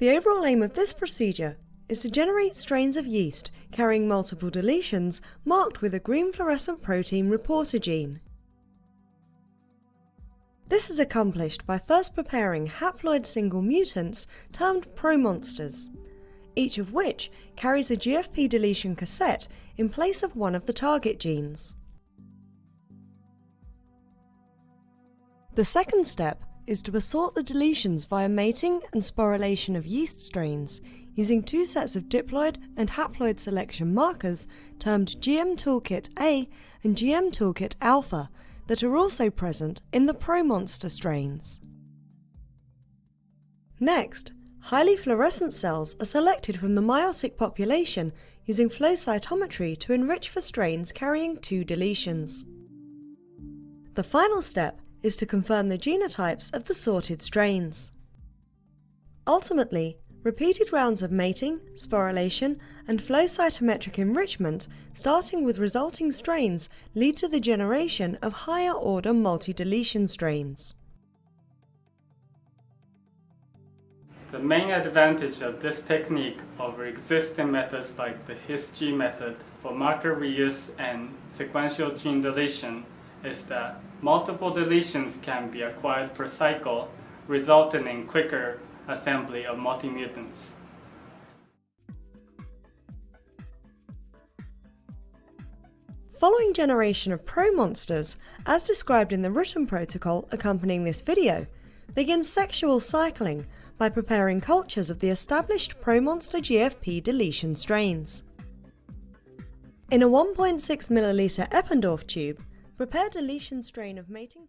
The overall aim of this procedure is to generate strains of yeast carrying multiple deletions marked with a green fluorescent protein reporter gene. This is accomplished by first preparing haploid single mutants termed promonsters, each of which carries a GFP deletion cassette in place of one of the target genes. The second step is to assort the deletions via mating and sporulation of yeast strains using two sets of diploid and haploid selection markers termed GM Toolkit A and GM Toolkit Alpha that are also present in the promonster strains. Next, highly fluorescent cells are selected from the meiotic population using flow cytometry to enrich for strains carrying two deletions. The final step is to confirm the genotypes of the sorted strains. Ultimately, repeated rounds of mating, sporulation, and flow cytometric enrichment, starting with resulting strains, lead to the generation of higher order multi-deletion strains. The main advantage of this technique over existing methods like the HISG method for marker reuse and sequential gene deletion is that multiple deletions can be acquired per cycle, resulting in quicker assembly of multimutants. Following generation of promonsters, as described in the written protocol accompanying this video, begins sexual cycling by preparing cultures of the established promonster GFP deletion strains. In a 1.6 ml Eppendorf tube, prepare deletion strain of mating